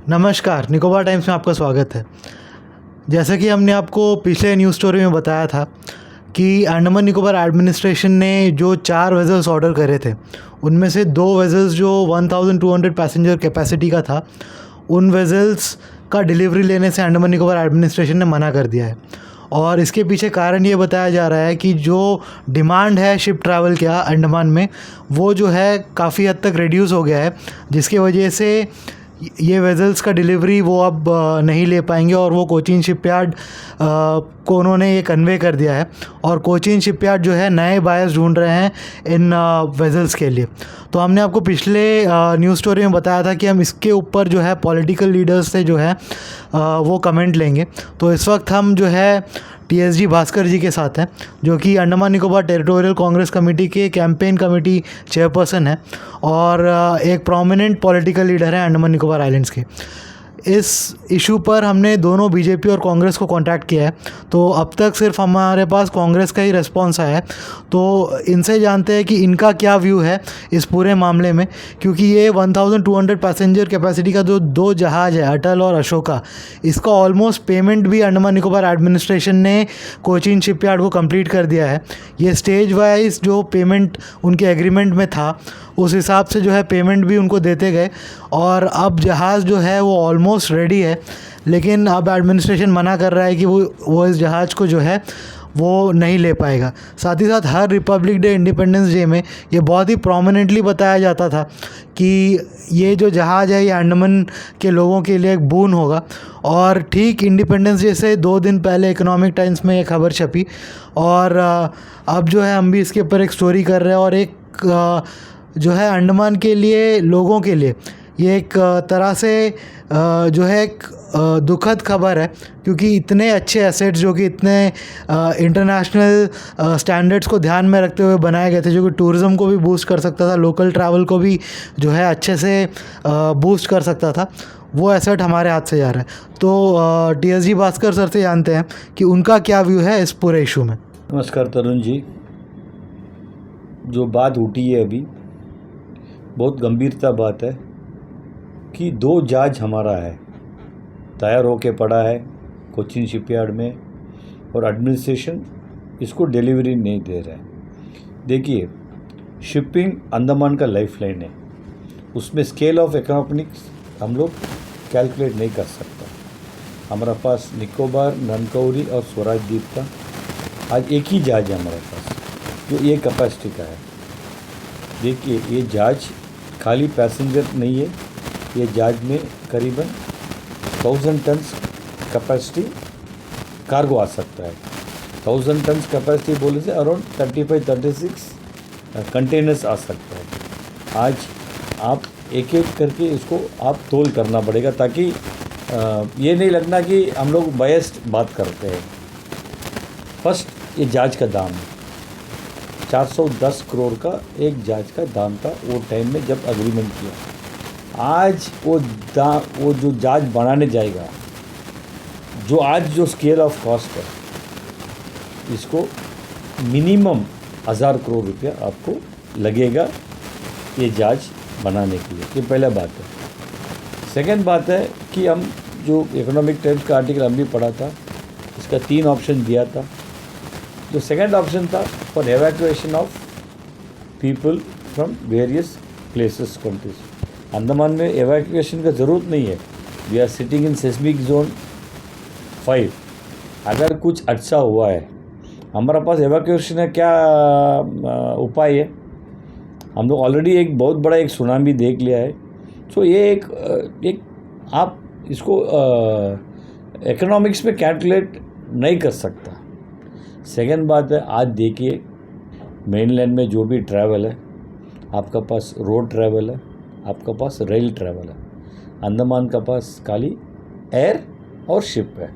नमस्कार, निकोबार टाइम्स में आपका स्वागत है। जैसा कि हमने आपको पिछले न्यूज़ स्टोरी में बताया था कि अंडमान निकोबार एडमिनिस्ट्रेशन ने जो 4 वेसल्स ऑर्डर करे थे, उनमें से 2 वेसल्स जो 1200 पैसेंजर कैपेसिटी का था, उन वेसल्स का डिलीवरी लेने से अंडमान निकोबार एडमिनिस्ट्रेशन ने मना कर दिया है। और इसके पीछे कारण ये बताया जा रहा है कि जो डिमांड है शिप ट्रैवल का अंडमान में, वो जो है काफ़ी हद तक रिड्यूस हो गया है, जिसकी वजह से ये वेसल्स का डिलीवरी वो अब नहीं ले पाएंगे और वो कोचीन शिपयार्ड को उन्होंने ये कन्वे कर दिया है। और कोचीन शिपयार्ड जो है नए बायर्स ढूंढ रहे हैं इन वेसल्स के लिए। तो हमने आपको पिछले न्यूज़ स्टोरी में बताया था कि हम इसके ऊपर जो है पॉलिटिकल लीडर्स से जो है वो कमेंट लेंगे। तो इस वक्त हम जो है TSG भास्कर जी के साथ हैं, जो कि अंडमान निकोबार टेरिटोरियल कांग्रेस कमेटी के कैंपेन कमेटी चेयरपर्सन है और एक प्रोमिनेंट पॉलिटिकल लीडर है अंडमान निकोबार आइलैंड्स के। इस इशू पर हमने दोनों बीजेपी और कांग्रेस को कांटेक्ट किया है, तो अब तक सिर्फ हमारे पास कांग्रेस का ही रिस्पॉन्स आया है। तो इनसे जानते हैं कि इनका क्या व्यू है इस पूरे मामले में, क्योंकि ये 1200 पैसेंजर कैपेसिटी का जो 2 जहाज़ है, अटल और अशोका, इसका ऑलमोस्ट पेमेंट भी अंडमान निकोबार एडमिनिस्ट्रेशन ने कोचीन शिपयार्ड को कंप्लीट कर दिया है। ये स्टेज वाइज जो पेमेंट उनके एग्रीमेंट में था, उस हिसाब से जो है पेमेंट भी उनको देते गए और अब जहाज़ जो है वो ऑलमोस्ट रेडी है। लेकिन अब एडमिनिस्ट्रेशन मना कर रहा है कि वो इस जहाज़ को जो है वो नहीं ले पाएगा। साथ ही साथ हर रिपब्लिक डे, इंडिपेंडेंस डे में ये बहुत ही प्रोमिनेंटली बताया जाता था कि ये जो जहाज़ है ये अंडमान के लोगों के लिए एक बून होगा। और ठीक इंडिपेंडेंस डे से 2 दिन पहले इकोनॉमिक टाइम्स में ये खबर छपी और अब जो है हम भी इसके ऊपर एक स्टोरी कर रहे हैं। और एक जो है अंडमान के लिए, लोगों के लिए ये एक तरह से जो है एक दुखद खबर है, क्योंकि इतने अच्छे एसेट्स जो कि इतने इंटरनेशनल स्टैंडर्ड्स को ध्यान में रखते हुए बनाए गए थे, जो कि टूरिज़्म को भी बूस्ट कर सकता था, लोकल ट्रैवल को भी जो है अच्छे से बूस्ट कर सकता था, वो एसेट हमारे हाथ से जा रहा है। तो TSG भास्कर सर से जानते हैं कि उनका क्या व्यू है इस पूरे इशू में। नमस्कार तरुण जी, जो बात उठी है अभी बहुत गंभीरता बात है कि 2 जहाज हमारा है, तैयार होके पड़ा है कोचीन शिपयार्ड में और एडमिनिस्ट्रेशन इसको डिलीवरी नहीं दे रहा है। देखिए, शिपिंग अंडमान का लाइफलाइन है, उसमें स्केल ऑफ इकोनॉमिक्स हम लोग कैलकुलेट नहीं कर सकता। हमारे पास निकोबार, ननकौरी और स्वराज द्वीप का आज एक ही जहाज है हमारे पास, जो ये कैपेसिटी का है। देखिए, ये जहाज खाली पैसेंजर नहीं है, ये जहाज में करीबन 1000 टन्स कैपेसिटी कार्गो आ सकता है। 1000 टन्स कैपेसिटी बोले से अराउंड 35-36 कंटेनर्स आ सकता है। आज आप एक एक करके इसको आप तोल करना पड़ेगा, ताकि ये नहीं लगना कि हम लोग बायस्ड बात करते हैं। फर्स्ट, ये जहाज का दाम 410 करोड़ का एक जहाज का दाम था वो टाइम में जब एग्रीमेंट किया। आज वो जो जहाज बनाने जाएगा, जो आज जो स्केल ऑफ कॉस्ट है, इसको मिनिमम 1000 करोड़ रुपया आपको लगेगा ये जहाज बनाने के लिए। ये पहला बात है। सेकंड बात है कि हम जो इकोनॉमिक टाइम्स का आर्टिकल हम भी पढ़ा था, इसका 3 ऑप्शन दिया था। जो सेकंड ऑप्शन था for evacuation of people from various places, countries. Andaman में एवैक्यूएशन का ज़रूरत नहीं है, we are sitting in seismic zone 5। अगर कुछ अच्छा हुआ है, हमारे पास एवैक्यूएशन का क्या उपाय है? हम लोग ऑलरेडी एक बहुत बड़ा एक सुनामी देख लिया है। सो ये एक आप इसको इकोनॉमिक्स में कैलकुलेट नहीं कर सकता। सेकेंड बात है, आज देखिए मेनलैंड में जो भी ट्रैवल है, आपका पास रोड ट्रैवल है, आपका पास रेल ट्रैवल है। अंडमान का पास खाली एयर और शिप है।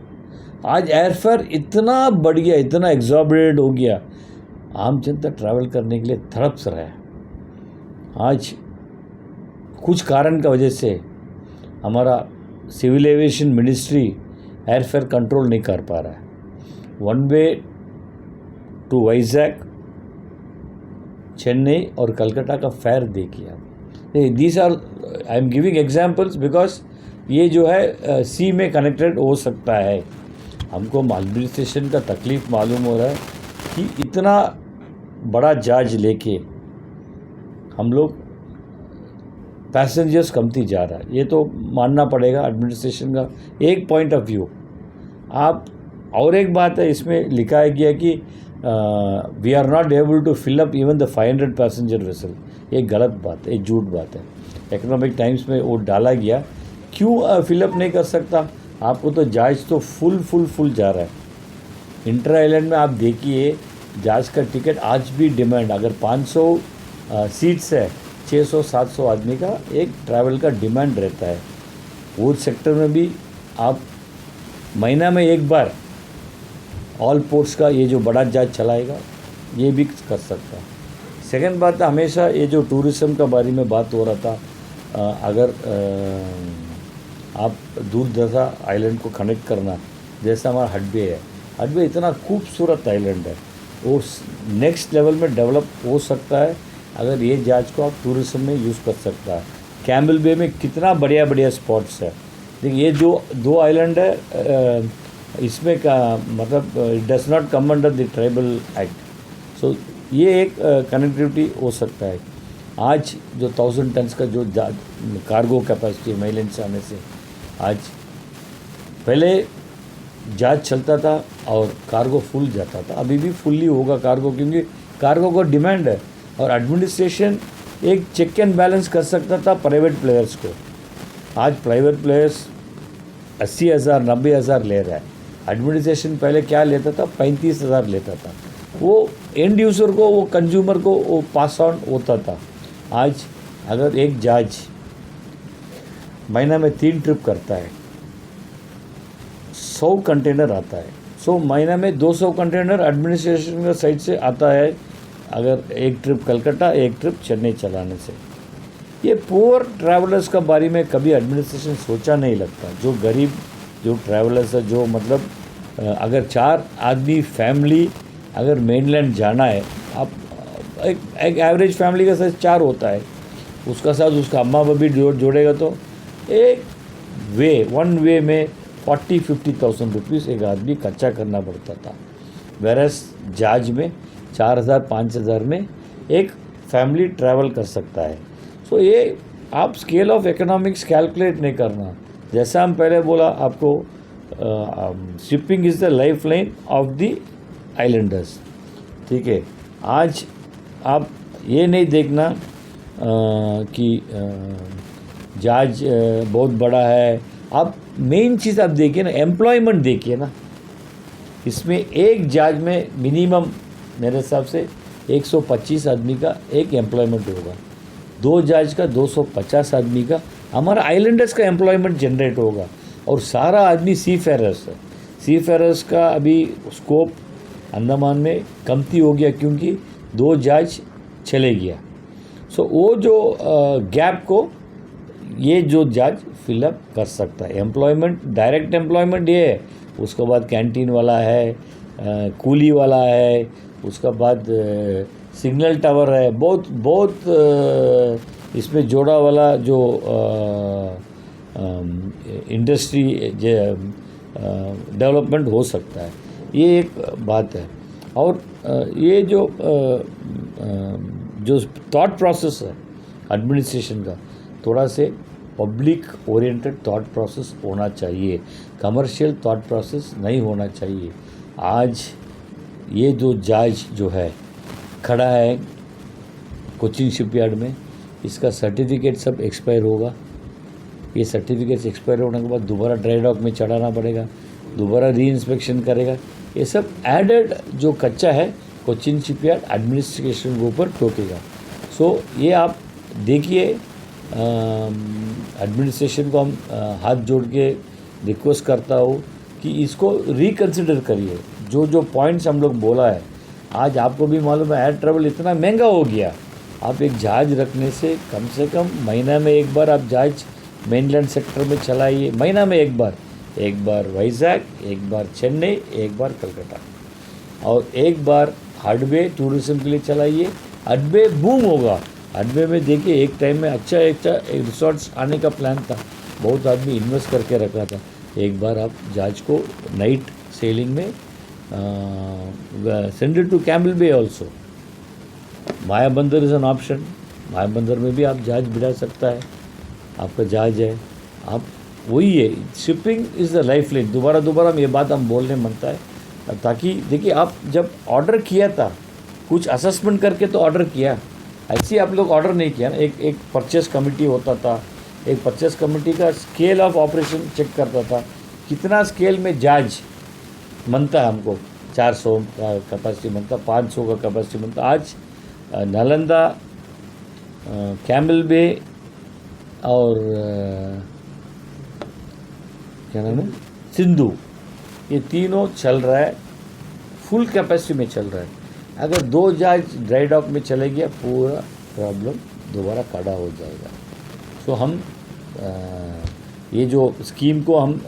आज एयरफेयर इतना बढ़ गया, इतना एग्जॉर्बिटेंट हो गया, आम जनता ट्रैवल करने के लिए तड़प रहा है। आज कुछ कारण की वजह से हमारा civil aviation ministry airfare control नहीं कर पा रहा है। 1 वे टू वाइजैक, चेन्नई और कलकत्ता का फेयर देखिए आप। These are, I am giving examples because ये जो है सी में कनेक्टेड हो सकता है। हमको एडमिनिस्ट्रेशन का तकलीफ़ मालूम हो रहा है कि इतना बड़ा जहाज लेके हम लोग पैसेंजर्स कमती जा रहा है, ये तो मानना पड़ेगा एडमिनिस्ट्रेशन का एक पॉइंट ऑफ व्यू। आप और एक बात है, इसमें लिखा है गया कि we are not able to fill up even the 500 passenger vessel. ये गलत बात है, ये झूठ बात है। इकोनॉमिक टाइम्स में वो डाला गया, क्यों फिलअप नहीं कर सकता? आपको तो जहाज तो फुल जा रहा है। इंटर आइलैंड में आप देखिए जहाज का टिकट आज भी डिमांड, अगर 500 सीट्स है, 600-700 आदमी का एक ट्रैवल का डिमांड रहता है। वो सेक्टर में भी आप महीना में एक बार ऑल पोर्ट्स का ये जो बड़ा जहाज चलाएगा, ये भी कर सकता है। सेकंड बात है, हमेशा ये जो टूरिज़्म का बारे में बात हो रहा था, अगर आप दूर दराजा आइलैंड को कनेक्ट करना, जैसा हमारा हडबे है, हडबे इतना खूबसूरत आइलैंड है, वो नेक्स्ट लेवल में डेवलप हो सकता है अगर ये जहाज को आप टूरिज़्म में यूज़ कर सकता है। कैम्बल बे में कितना बढ़िया स्पॉट्स है। देखिए ये जो 2 आइलैंड है, इसमें का मतलब it does not come under the tribal act. So ये एक कनेक्टिविटी हो सकता है। आज जो 1000 टन्स का जो कार्गो कैपेसिटी मेनलैंड से आने से, आज पहले जहाज चलता था और कार्गो फुल जाता था, अभी भी फुल्ली होगा कार्गो, क्योंकि कार्गो को डिमांड है। और एडमिनिस्ट्रेशन एक चेक एंड बैलेंस कर सकता था प्राइवेट प्लेयर्स को। आज प्राइवेट प्लेयर्स 80,000 90,000 ले रहा है। एडमिनिस्ट्रेशन पहले क्या लेता था? 35,000 लेता था। वो एंड यूज़र को, वो कंज्यूमर को वो पास ऑन होता था। आज अगर एक जहाज महीना में 3 ट्रिप करता है, 100 कंटेनर आता है, सो महीना में 200 कंटेनर एडमिनिस्ट्रेशन का साइड से आता है। अगर एक ट्रिप कलकत्ता, एक ट्रिप चेन्नई चलाने से, ये पुअर ट्रैवलर्स का बारे में कभी एडमिनिस्ट्रेशन सोचा नहीं लगता। जो गरीब जो ट्रैवलर्स है, जो मतलब अगर 4 आदमी फैमिली अगर मेनलैंड जाना है, आप एक एवरेज फैमिली का साइज 4 होता है, उसका साथ उसका अम्मा बाबी जोड़ेगा तो एक वन वे में 40-50,000 रुपीज़ एक आदमी खर्चा करना पड़ता था। वेरस जहाज में 4,000-5,000 में एक फैमिली ट्रैवल कर सकता है। सो ये आप स्केल ऑफ इकोनॉमिक्स कैलकुलेट नहीं करना। जैसा हम पहले बोला आपको, shipping is the life line of the Islanders, ठीक है। आज आप ये नहीं देखना कि जहाज बहुत बड़ा है। आप मेन चीज़ आप देखिए ना, एम्प्लॉयमेंट देखिए ना। इसमें एक जहाज में मिनिमम मेरे हिसाब से 125 आदमी का एक एम्प्लॉयमेंट होगा। 2 जहाज का 250 आदमी का हमारा आइलैंडर्स का एम्प्लॉयमेंट जनरेट होगा। और सारा आदमी सी फेरर्स है। सी फेरर्स का अभी स्कोप अंडमान में कमती हो गया, क्योंकि 2 जहाज चले गया। सो वो जो गैप को ये जो जहाज फिलअप कर सकता है। एम्प्लॉयमेंट, डायरेक्ट एम्प्लॉयमेंट ये है, उसके बाद कैंटीन वाला है, कूली वाला है, उसका बाद सिग्नल टावर है, बहुत इसमें जोड़ा वाला जो इंडस्ट्री डेवलपमेंट हो सकता है। ये एक बात है। और ये जो थॉट प्रोसेस है एडमिनिस्ट्रेशन का, थोड़ा से पब्लिक ओरिएंटेड थॉट प्रोसेस होना चाहिए, कमर्शियल थॉट प्रोसेस नहीं होना चाहिए। आज ये जो जहाज जो है खड़ा है कोचिन शिपयार्ड में, इसका सर्टिफिकेट सब एक्सपायर होगा। ये सर्टिफिकेट्स एक्सपायर होने के बाद दोबारा ड्राई डॉक में चढ़ाना पड़ेगा, दोबारा री इंस्पेक्शन करेगा। ये सब एडेड जो कच्चा है कोचिन शिपयार्ड एडमिनिस्ट्रेशन के ऊपर टोकेगा। सो ये आप देखिए, एडमिनिस्ट्रेशन को हम हाथ जोड़ के रिक्वेस्ट करता हूँ कि इसको रिकन्सिडर करिए। जो पॉइंट्स हम लोग बोला है, आज आपको भी मालूम है एयर ट्रैवल इतना महंगा हो गया। आप एक जहाज रखने से कम महीना में एक बार आप जहाज मेनलैंड सेक्टर में चलाइए। महीना में एक बार वाइजैक, एक बार चेन्नई, एक बार कलकत्ता, और एक बार हडबे टूरिज्म के लिए चलाइए। हडबे बूम होगा। हडबे में देखिए एक टाइम में अच्छा एक रिसोर्ट्स आने का प्लान था, बहुत आदमी इन्वेस्ट करके रखा था। एक बार आप जहाज को नाइट सेलिंग में send it to Campbell Bay also. Mayabunder is an option. Mayabunder में भी आप जहाज बिठा सकता है, आपका जहाज है। आप वही है, shipping is the life line. दोबारा ये बात हम बोलने मनता है, ताकि देखिए आप जब ऑर्डर किया था कुछ असेसमेंट करके तो ऑर्डर किया, ऐसे आप लोग ऑर्डर नहीं किया ना। एक परचेस कमेटी होता था, एक परचेस कमेटी का स्केल ऑफ ऑपरेशन चेक करता था, कितना स्केल में जहाज बनता है। हमको 400 का कैपेसिटी बनता, 500 का कैपेसिटी बनता। आज नालंदा, कैम्बल बे और क्या नाम है, सिंधु, ये तीनों चल रहा है, फुल कैपेसिटी में चल रहा है। अगर 2 जहाज ड्राई डॉक में चले गया, पूरा प्रॉब्लम दोबारा खड़ा हो जाएगा। सो हम ये जो स्कीम को हम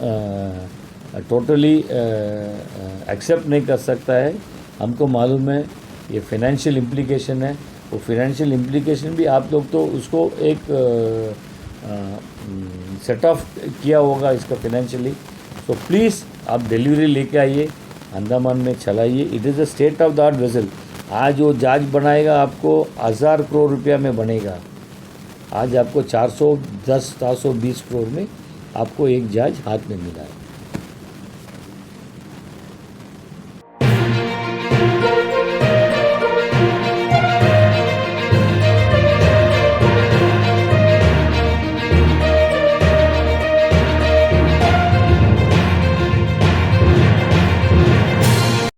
टोटली एक्सेप्ट नहीं कर सकता है। हमको मालूम है ये फाइनेंशियल इम्प्लीकेशन है, वो फाइनेंशियल इम्प्लीकेशन भी आप लोग तो उसको एक सेट ऑफ किया होगा इसका फाइनेंशियली। सो प्लीज़ आप डिलीवरी लेके आइए, अंडमान में चलाइए। It is a state of the art vessel. आज वो जहाज बनाएगा आपको 1000 करोड़ रुपया में बनेगा। आज आपको 410 420 करोड़ में आपको एक जहाज हाथ में मिला है।